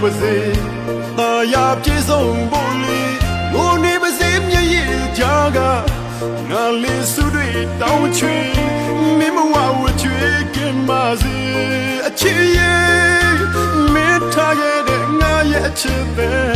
ပါစေတာယာပြေဆုံးဖို့လေငိုနေပါစေမျက်ရည်ကြားကငါလေးစုတွေတောင်းချွေမင်းမဝဝချွေကင်ပါစေအချစ်ရဲ့မင်းထားခဲ့တဲ့ငါရဲ့အချစ်တဲ့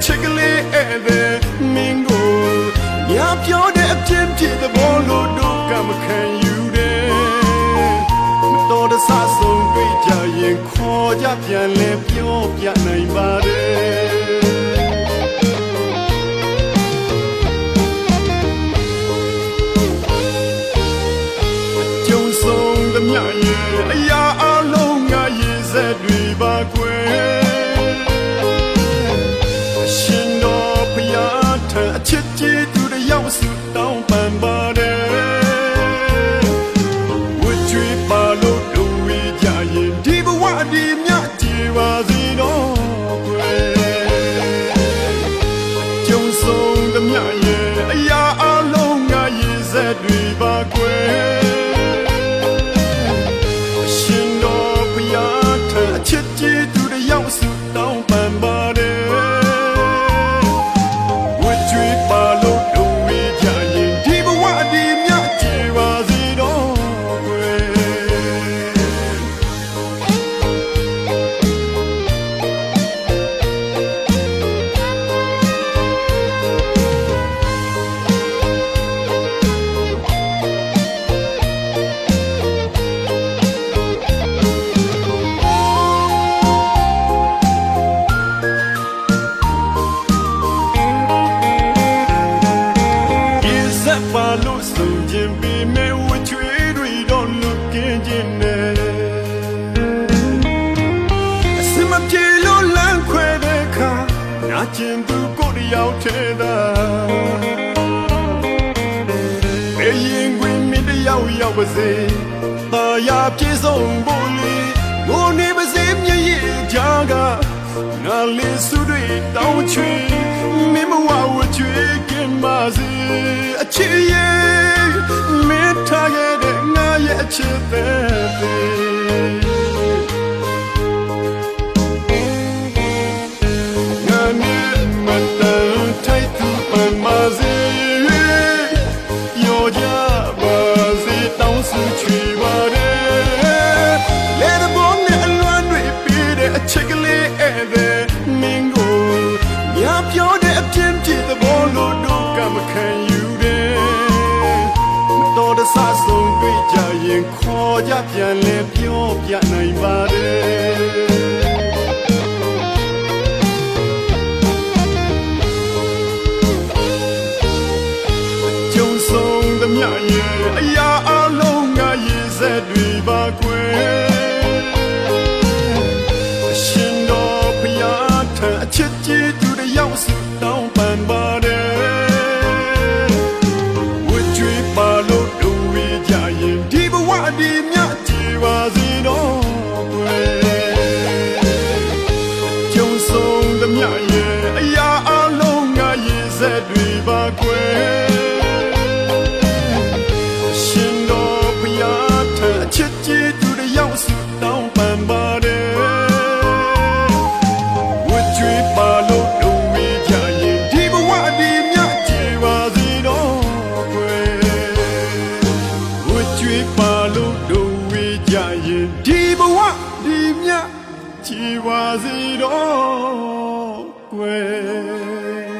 ချက်ကလေးအဲ့ဒါမင်းကိုညပြောတဲ့အပြင်းပြတဲ့ဘောလို့တို့ကမခံယူတယ်မတော်တဆဆုံးတွေ့ကြရင်ခေါ်ကြပြန်လဲပြောပြနိုင်ပါတယ်ကြုံဆုံးသမျှရဲ့အရာအလုံးငါရည်စက်တွေပါကွယ်အချစ်ကြီးသူတယောက်စုတောင်းပန်ပါတယ်ဝတ်ကြွေးပါလို့တို့ဝေးကြရင်ဒီဘဝဒီမြတ်ကြည်ပါစေတော့ကွယ်ကြုံဆုံးသမျှရဲ့အရာအလုံးငါရည်စက်တွေပါကွယ်အရှင်တော်ဘုရားထံအချစ်ကြီးသူတယောက်စုတောင်းပန်ပါတယ်ပါလို့ဆုံးခြင်းပေးမဲ့ဝချွေးတွေတော့လွတ်ကင်းခြင်းနဲ့အစမပြေလို့လမ်းခွဲတဲ့ခါနာကျင်သူကိုတယောက်ထဲသာဘယ်ရင်ခွင်မင်းတယောက်ရောက်ပါစေတာယာပြေဆုံးဖို့လေငိုနေပါစေမျက်ရည်ကြားကငါလေးစုတွေတောင်းချွေမင်းမဝဝချွေကင်ပါစေအချစ်ရဲ့မင်းထားခဲ့တဲ့ငါရဲ့အချစ်တဲ့ငါနဲ့မတန်ထိုက်သူပန်ပါစေရောကြပါစေတောင်းစုချွေပါတယ်လေတဲ့ဘုံနဲ့အလွမ်းတွေပြီးတဲ့အချစ်ကလေးအဲ့တဲ့မင်းကိုညပြောတဲ့အပြင်းပြတဲ့ဘောလို့တို့ကမခံယူတော်တဆဆုံးတွေ့ကြရင်ခေါ်ကြပြန်လဲပြောပြနိုင်ပါတယ်ကြုံဆုံးသမျှရဲ့အရာအလုံးငါရည်စက်တွေပါကွယ်အရှင်တော်ဘုရားထံအချစ်ကြီးသူတယောက်စုတောင်းပန်ပါတယ်ဒီမြတ်ကြည်ပါစေတော့ကွယ်ကြုံဆုံးသမျှရဲ့အရာအလုံးငါရည်စက်တွေပါကွယ်ရှင်တော်ဘုရားထံအချစ်ကြီးသူတယောက်စုတောင်းပန်ပါတယ်ဝတ်ကြွေးပါလို့တို့ဝေးကြရင်ဒီဘဝဒီမြတ်ကြည်ပါစေတော့ကွယ်ဝတ်ကြွေးပါလို့တို့ဝေးကြရင်ဒီဘဝဒီမြတ်ကြည်ပါစေတော့ကွယ်